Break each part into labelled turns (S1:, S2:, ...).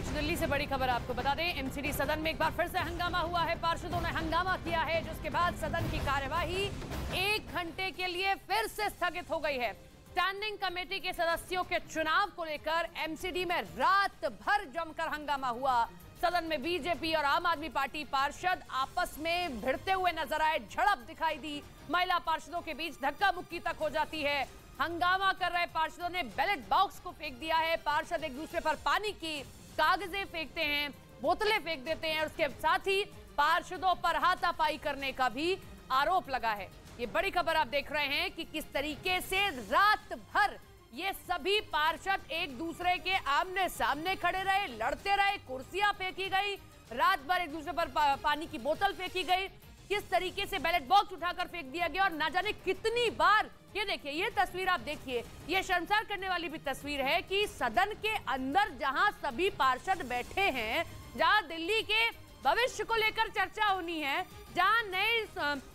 S1: बीच दिल्ली से बड़ी खबर आपको बता दें, एमसीडी सदन में एक बार फिर से हंगामा हुआ है। पार्षदों ने हंगामा किया है, जिसके बाद सदन की कार्यवाही 1 घंटे के लिए फिर से स्थगित हो गई है। स्टैंडिंग कमेटी के सदस्यों के चुनाव को लेकर एमसीडी में रात भर जमकर हंगामा हुआ। सदन में बीजेपी और आम आदमी पार्टी पार्षद आपस में भिड़ते हुए नजर आए, झड़प दिखाई दी, महिला पार्षदों के बीच धक्का मुक्की तक हो जाती है। हंगामा कर रहे पार्षदों ने बैलेट बॉक्स को फेंक दिया है। पार्षद एक दूसरे पर पानी की कागजें फेंकते हैं, बोतलें फेंक देते हैं और उसके साथ ही पार्षदों पर हाथापाई करने का भी आरोप लगा है। ये बड़ी खबर आप देख रहे हैं कि किस तरीके से रात भर ये सभी पार्षद एक दूसरे के आमने सामने खड़े रहे, लड़ते रहे, कुर्सियां फेंकी गई, रात भर एक दूसरे पर पानी की बोतल फेंकी गई, किस तरीके से बैलेट बॉक्स उठाकर फेंक दिया गया और ना जाने कितनी बार। ये देखिए, ये तस्वीर आप देखिए, ये शर्मसार करने वाली भी तस्वीर है कि सदन के अंदर जहां सभी पार्षद बैठे हैं, जहां दिल्ली के भविष्य को लेकर चर्चा होनी है, जहां नए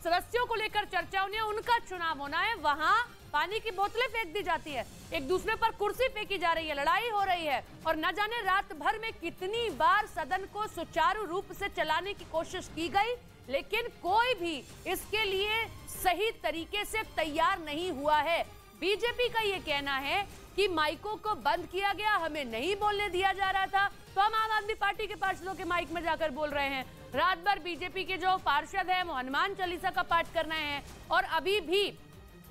S1: सदस्यों को लेकर चर्चा होनी है, उनका चुनाव होना है, वहां पानी की बोतलें फेंक दी जाती है, एक दूसरे पर कुर्सी फेंकी जा रही है, लड़ाई हो रही है और न जाने रात भर में कितनी बार सदन को सुचारू रूप से चलाने की कोशिश की गई, लेकिन कोई भी इसके लिए सही तरीके से तैयार नहीं हुआ है। बीजेपी का ये कहना है कि माइकों को बंद किया गया, हमें नहीं बोलने दिया जा रहा था, तो हम आम आदमी पार्टी के पार्षदों के माइक में जाकर बोल रहे हैं। रात भर बीजेपी के जो पार्षद हैं वो हनुमान चालीसा का पाठ कर रहे हैं और अभी भी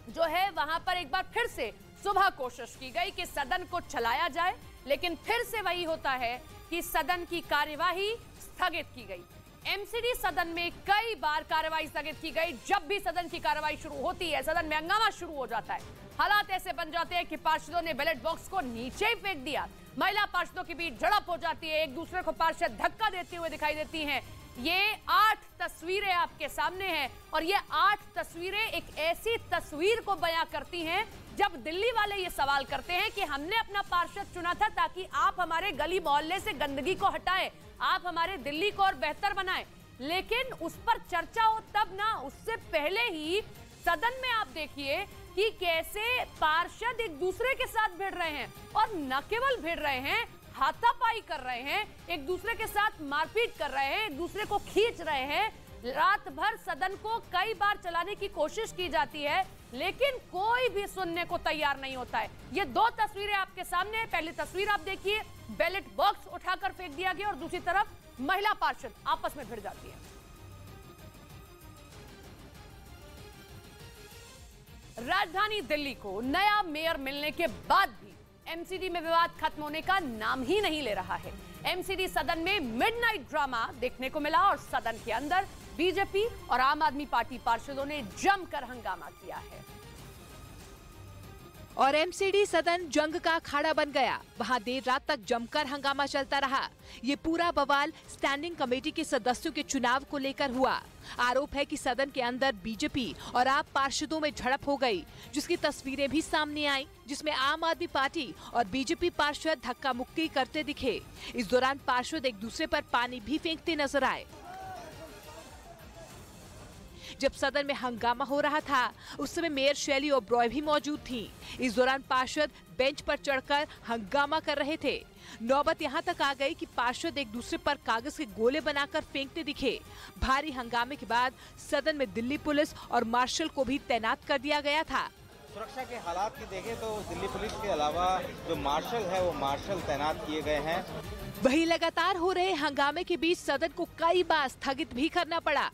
S1: जो है वहां पर एक बार फिर से सुबह कोशिश की गई कि सदन को चलाया जाए, लेकिन फिर से वही होता है कि सदन की कार्यवाही स्थगित की गई। एमसीडी सदन में कई बार कार्यवाही स्थगित की गई। जब भी सदन की कार्यवाही शुरू होती है, सदन में हंगामा शुरू हो जाता है, हालात ऐसे बन जाते हैं कि पार्षदों ने बैलेट बॉक्स को नीचे ही फेंक दिया, महिला पार्षदों के बीच झड़प हो जाती है, एक दूसरे को पार्षद धक्का देते हुए दिखाई देती हैं। ये 8 तस्वीरें आपके सामने हैं और ये 8 तस्वीरें एक ऐसी तस्वीर को बयां करती हैं जब दिल्ली वाले ये सवाल करते हैं कि हमने अपना पार्षद चुना था ताकि आप हमारे गली मोहल्ले से गंदगी को हटाएं, आप हमारे दिल्ली को और बेहतर बनाएं, लेकिन उस पर चर्चा हो तब ना, उससे पहले ही सदन में आप देखिए कि कैसे पार्षद एक दूसरे के साथ भिड़ रहे हैं और न केवल भिड़ रहे हैं, हाथापाई कर रहे हैं, एक दूसरे के साथ मारपीट कर रहे हैं, एक दूसरे को खींच रहे हैं। रात भर सदन को कई बार चलाने की कोशिश की जाती है, लेकिन कोई भी सुनने को तैयार नहीं होता है। ये 2 तस्वीरें आपके सामने है। पहली तस्वीर आप देखिए, बैलेट बॉक्स उठाकर फेंक दिया गया और दूसरी तरफ महिला पार्षद आपस में भिड़ जाती है। राजधानी दिल्ली को नया मेयर मिलने के बाद भी एमसीडी में विवाद खत्म होने का नाम ही नहीं ले रहा है। एमसीडी सदन में मिडनाइट ड्रामा देखने को मिला और सदन के अंदर बीजेपी और आम आदमी पार्टी पार्षदों ने जमकर हंगामा किया है
S2: और एमसीडी सदन जंग का अखाड़ा बन गया। वहां देर रात तक जमकर हंगामा चलता रहा। ये पूरा बवाल स्टैंडिंग कमेटी के सदस्यों के चुनाव को लेकर हुआ। आरोप है कि सदन के अंदर बीजेपी और आप पार्षदों में झड़प हो गई, जिसकी तस्वीरें भी सामने आई, जिसमें आम आदमी पार्टी और बीजेपी पार्षद धक्का मुक्की करते दिखे। इस दौरान पार्षद एक दूसरे पर पानी भी फेंकते नजर आए। जब सदन में हंगामा हो रहा था, उस समय मेयर शैली ओब्रॉय भी मौजूद थी। इस दौरान पार्षद बेंच पर चढ़कर हंगामा कर रहे थे। नौबत यहां तक आ गई कि पार्षद एक दूसरे पर कागज के गोले बनाकर फेंकते दिखे। भारी हंगामे के बाद सदन में दिल्ली पुलिस और मार्शल को भी तैनात कर दिया गया था।
S3: सुरक्षा के हालात की देखें तो दिल्ली पुलिस के अलावा जो मार्शल है वो मार्शल तैनात किए गए हैं।
S2: वहीं लगातार हो रहे हंगामे के बीच सदन को कई बार स्थगित भी करना पड़ा।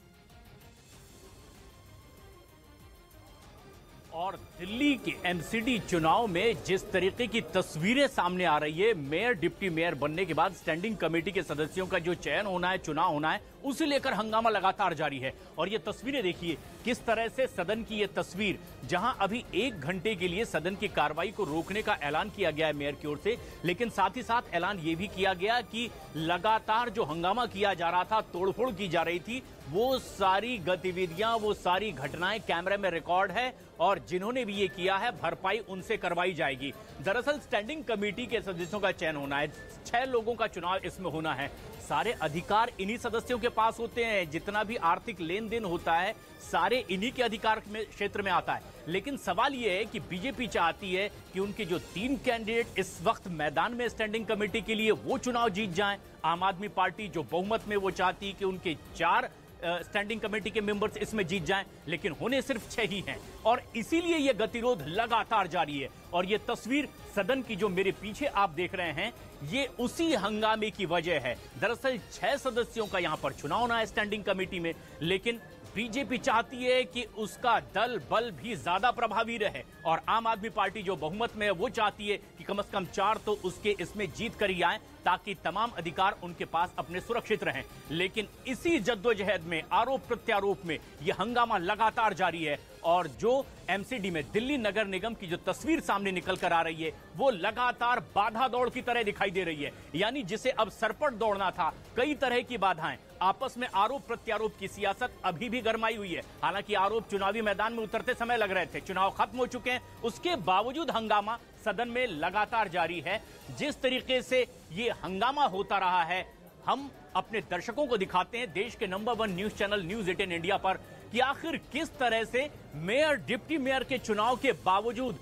S4: और दिल्ली के एमसीडी चुनाव में जिस तरीके की तस्वीरें सामने आ रही है, मेयर डिप्टी मेयर बनने के बाद स्टैंडिंग कमेटी के सदस्यों का जो चयन होना है, चुनाव होना है, उसे लेकर हंगामा लगातार जारी है। और ये तस्वीरें देखिए किस तरह से सदन की ये तस्वीर, जहां अभी 1 घंटे के लिए सदन की कार्रवाई को रोकने का ऐलान किया गया है मेयर की ओर से, लेकिन साथ ही साथ ऐलान ये भी किया गया कि लगातार जो हंगामा किया जा रहा था, तोड़फोड़ की जा रही थी, वो सारी गतिविधियां, वो सारी घटनाएं कैमरे में रिकॉर्ड है और जिन्होंने भी ये किया है भरपाई उनसे करवाई जाएगी। दरअसल स्टैंडिंग कमेटी के सदस्यों का चयन होना है, 6 लोगों का चुनाव इसमें होना है। सारे अधिकार इन्हीं सदस्यों के पास होते हैं, जितना भी आर्थिक लेन देन होता है सारे इन्हीं के अधिकार में क्षेत्र में आता है। लेकिन सवाल यह है कि बीजेपी चाहती है कि उनके जो 3 कैंडिडेट इस वक्त मैदान में स्टैंडिंग कमेटी के लिए वो चुनाव जीत जाएं। आम आदमी पार्टी जो बहुमत में वो चाहती है कि उनके 4 स्टैंडिंग कमेटी के मेंबर्स इसमें जीत जाएं, लेकिन होने सिर्फ 6 ही हैं और इसीलिए यह गतिरोध लगातार जारी है। और यह तस्वीर सदन की जो मेरे पीछे आप देख रहे हैं, ये उसी हंगामे की वजह है। दरअसल 6 सदस्यों का यहां पर चुनाव होना है स्टैंडिंग कमेटी में, लेकिन बीजेपी चाहती है कि उसका दल बल भी ज्यादा प्रभावी रहे और आम आदमी पार्टी जो बहुमत में है वो चाहती है कि कम से कम 4 तो उसके इसमें जीत कर ही आए ताकि तमाम अधिकार उनके पास अपने सुरक्षित रहें। लेकिन इसी जद्दोजहद में आरोप प्रत्यारोप में यह हंगामा लगातार जारी है और जो एमसीडी में दिल्ली नगर निगम की जो तस्वीर सामने निकल कर आ रही है वो लगातार बाधा दौड़ की तरह दिखाई दे रही है। यानी जिसे अब सरपट दौड़ना था, कई तरह की बाधाएं, आपस में आरोप प्रत्यारोप की सियासत अभी भी गरमाई हुई है। हालांकि आरोप चुनावी मैदान में उतरते समय लग रहे थे, चुनाव खत्म हो चुके हैं, उसके बावजूद हंगामा सदन में लगातार जारी है। जिस तरीके से ये हंगामा होता रहा है, हम अपने दर्शकों को दिखाते हैं देश के number 1 news channel news 18 India पर कि आखिर किस तरह से मेयर डिप्टी मेयर के चुनाव के बावजूद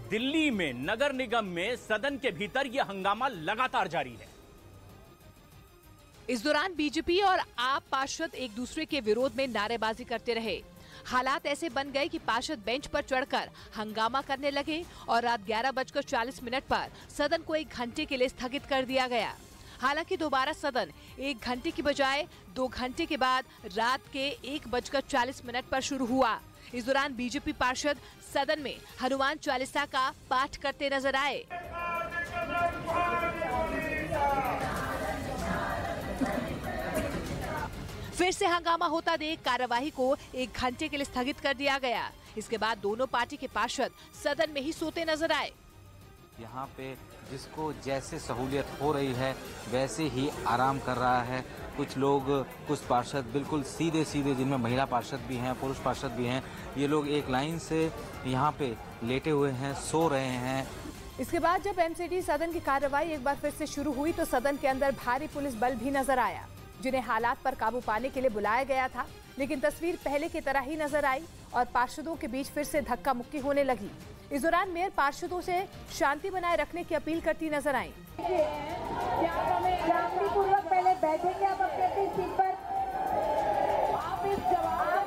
S4: दिल्ली में नगर निगम में सदन के भीतर यह हंगामा लगातार जारी है।
S2: इस दौरान बीजेपी और आप पार्षद एक दूसरे के विरोध में नारेबाजी करते रहे। हालात ऐसे बन गए कि पार्षद बेंच पर चढ़कर हंगामा करने लगे और रात 11:40 पर सदन को 1 घंटे के लिए स्थगित कर दिया गया। हालांकि दोबारा सदन 1 घंटे की बजाय 2 घंटे के बाद रात के 1:40 पर शुरू हुआ। इस दौरान बीजेपी पार्षद सदन में हनुमान चालीसा का पाठ करते नजर आए। फिर से हंगामा होता देख कार्यवाही को 1 घंटे के लिए स्थगित कर दिया गया। इसके बाद दोनों पार्टी के पार्षद सदन में ही सोते नजर आए।
S3: यहाँ पे जिसको जैसे सहूलियत हो रही है वैसे ही आराम कर रहा है। कुछ लोग, कुछ पार्षद बिल्कुल सीधे सीधे, जिनमें महिला पार्षद भी हैं, पुरुष पार्षद भी हैं, ये लोग एक लाइन से यहाँ पे लेटे हुए हैं, सो रहे हैं।
S2: इसके बाद जब एमसीडी सदन की कार्यवाही एक बार फिर से शुरू हुई तो सदन के अंदर भारी पुलिस बल भी नजर आया, जिन्हें हालात पर काबू पाने के लिए बुलाया गया था। लेकिन तस्वीर पहले की तरह ही नजर आई और पार्षदों के बीच फिर से धक्का मुक्की होने लगी। इस दौरान मेयर पार्षदों से शांति बनाए रखने की अपील करती नजर आई।
S5: शांतिपूर्वक पहले बैठेंगे आप अपनी सीट पर। आप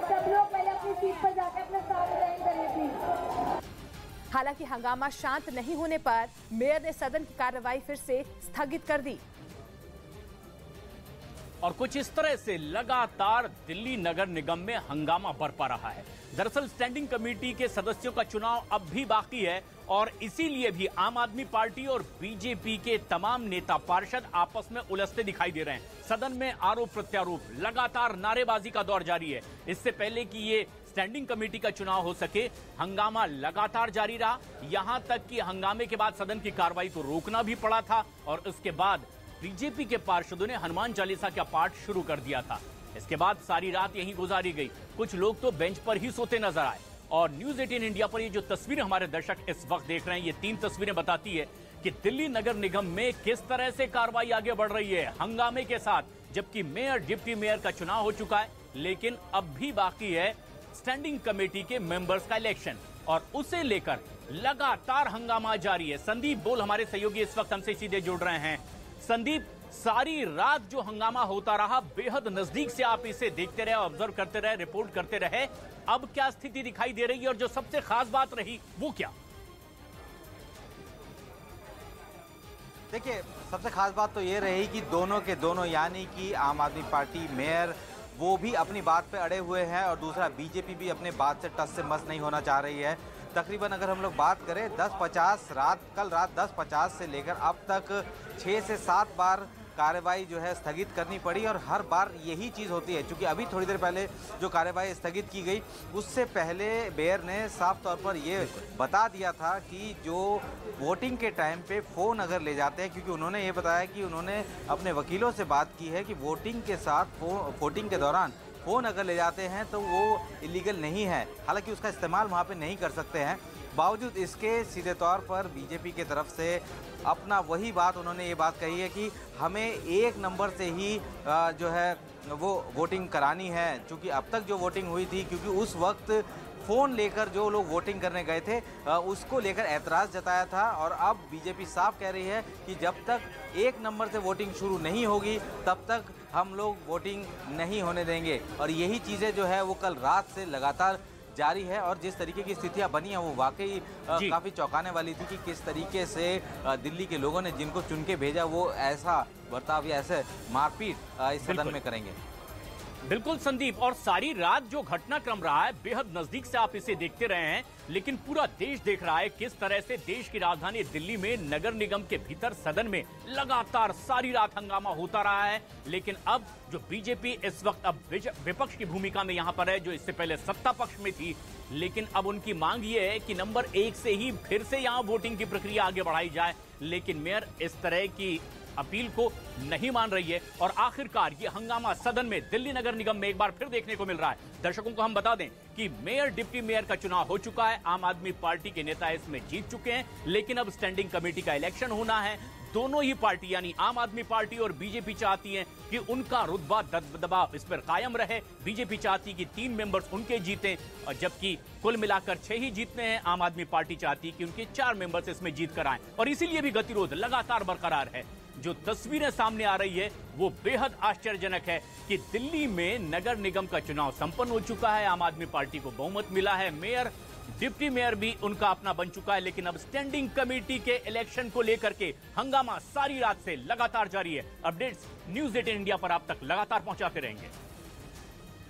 S5: सब लोग पहले अपनी सीट पर जाकर अपना स्थान ग्रहण करिए प्लीज।
S2: हालांकि हंगामा शांत नहीं होने पर मेयर ने सदन की कार्रवाई फिर से स्थगित कर दी
S4: और कुछ इस तरह से लगातार दिल्ली नगर निगम में हंगामा बरपा रहा है। दरअसल स्टैंडिंग कमेटी के सदस्यों का चुनाव अब भी बाकी है और इसीलिए भी आम आदमी पार्टी और बीजेपी के तमाम नेता पार्षद आपस में उलझते दिखाई दे रहे हैं। सदन में आरोप प्रत्यारोप, लगातार नारेबाजी का दौर जारी है। इससे पहले कि ये स्टैंडिंग कमेटी का चुनाव हो सके, हंगामा लगातार जारी रहा। यहां तक कि हंगामे के बाद सदन की कार्रवाई को रोकना भी पड़ा था और उसके बाद बीजेपी के पार्षदों ने हनुमान चालीसा का पाठ शुरू कर दिया था। इसके बाद सारी रात यहीं गुजारी गई। कुछ लोग तो बेंच पर ही सोते नजर आए। और न्यूज 18 इंडिया पर ये जो तस्वीरें हमारे दर्शक इस वक्त देख रहे हैं, ये 3 तस्वीरें बताती है कि दिल्ली नगर निगम में किस तरह से कार्रवाई आगे बढ़ रही है हंगामे के साथ। जबकि मेयर डिप्टी मेयर का चुनाव हो चुका है, लेकिन अब भी बाकी है स्टैंडिंग कमेटी के मेंबर्स का इलेक्शन और उसे लेकर लगातार हंगामा जारी है। संदीप बोल हमारे सहयोगी इस वक्त हमसे सीधे जुड़ रहे हैं। संदीप, सारी रात जो हंगामा होता रहा, बेहद नजदीक से आप इसे देखते रहे, ऑब्जर्व करते रहे, रिपोर्ट करते रहे, अब क्या स्थिति दिखाई दे रही है और जो सबसे खास बात रही वो क्या?
S3: देखिए, सबसे खास बात तो ये रही कि दोनों के दोनों, यानी कि आम आदमी पार्टी मेयर वो भी अपनी बात पे अड़े हुए हैं और दूसरा बीजेपी भी अपने बात से टस से मस नहीं होना चाह रही है। तकरीबन अगर हम लोग बात करें 10:50 कल रात 10:50 से लेकर अब तक 6 से 7 बार कार्यवाही जो है स्थगित करनी पड़ी और हर बार यही चीज़ होती है। क्योंकि अभी थोड़ी देर पहले जो कार्यवाही स्थगित की गई उससे पहले मेयर ने साफ तौर पर ये बता दिया था कि जो वोटिंग के टाइम पे फ़ोन अगर ले जाते हैं, क्योंकि उन्होंने ये बताया कि उन्होंने अपने वकीलों से बात की है कि वोटिंग के साथ वोटिंग के दौरान फ़ोन अगर ले जाते हैं तो वो इलीगल नहीं है। हालांकि उसका इस्तेमाल वहाँ पे नहीं कर सकते हैं, बावजूद इसके सीधे तौर पर बीजेपी की तरफ से अपना वही बात उन्होंने ये बात कही है कि हमें 1 नंबर से ही जो है वो वोटिंग करानी है, क्योंकि अब तक जो वोटिंग हुई थी, क्योंकि उस वक्त फ़ोन लेकर जो लोग वोटिंग करने गए थे उसको लेकर ऐतराज़ जताया था। और अब बीजेपी साफ कह रही है कि जब तक 1 नंबर से वोटिंग शुरू नहीं होगी तब तक हम लोग वोटिंग नहीं होने देंगे। और यही चीज़ें जो है वो कल रात से लगातार जारी है और जिस तरीके की स्थितियां बनी हैं वो वाकई काफ़ी चौंकाने वाली थी कि किस तरीके से दिल्ली के लोगों ने जिनको चुन के भेजा वो ऐसा बर्ताव या ऐसे मारपीट इस सदन में करेंगे।
S4: बिल्कुल संदीप, और सारी रात जो घटनाक्रम रहा है बेहद नजदीक से आप इसे देखते रहे हैं, लेकिन पूरा देश देख रहा है किस तरह से देश की राजधानी दिल्ली में नगर निगम के भीतर सदन में लगातार सारी रात हंगामा होता रहा है। लेकिन अब जो बीजेपी इस वक्त अब विपक्ष की भूमिका में यहां पर है, जो इससे पहले सत्ता पक्ष में थी, लेकिन अब उनकी मांग ये है कि नंबर 1 से ही फिर से यहां वोटिंग की प्रक्रिया आगे बढ़ाई जाए। लेकिन मेयर इस तरह की अपील को नहीं मान रही है और आखिरकार ये हंगामा सदन में दिल्ली नगर निगम में एक बार फिर देखने को मिल रहा है। दर्शकों को हम बता दें कि मेयर डिप्टी मेयर का चुनाव हो चुका है, आम आदमी पार्टी के नेता इसमें जीत चुके हैं, लेकिन अब स्टैंडिंग कमेटी का इलेक्शन होना है। दोनों ही पार्टी यानी आम आदमी पार्टी और बीजेपी चाहती है कि उनका रुतबा दबदबा इस पर कायम रहे। बीजेपी चाहती कि 3 मेंबर्स उनके जीते, और जबकि कुल मिलाकर 6 ही जीतने हैं। आम आदमी पार्टी चाहती कि उनके 4 मेंबर्स इसमें जीत कर आए, और इसीलिए भी गतिरोध लगातार बरकरार है। जो तस्वीरें सामने आ रही है वो बेहद आश्चर्यजनक है कि दिल्ली में नगर निगम का चुनाव संपन्न हो चुका है, आम आदमी पार्टी को बहुमत मिला है, मेयर डिप्टी मेयर भी उनका अपना बन चुका है, लेकिन अब स्टैंडिंग कमेटी के इलेक्शन को लेकर के हंगामा सारी रात से लगातार जारी है। अपडेट्स न्यूज़ 18 इंडिया पर आप तक लगातार पहुंचाते रहेंगे।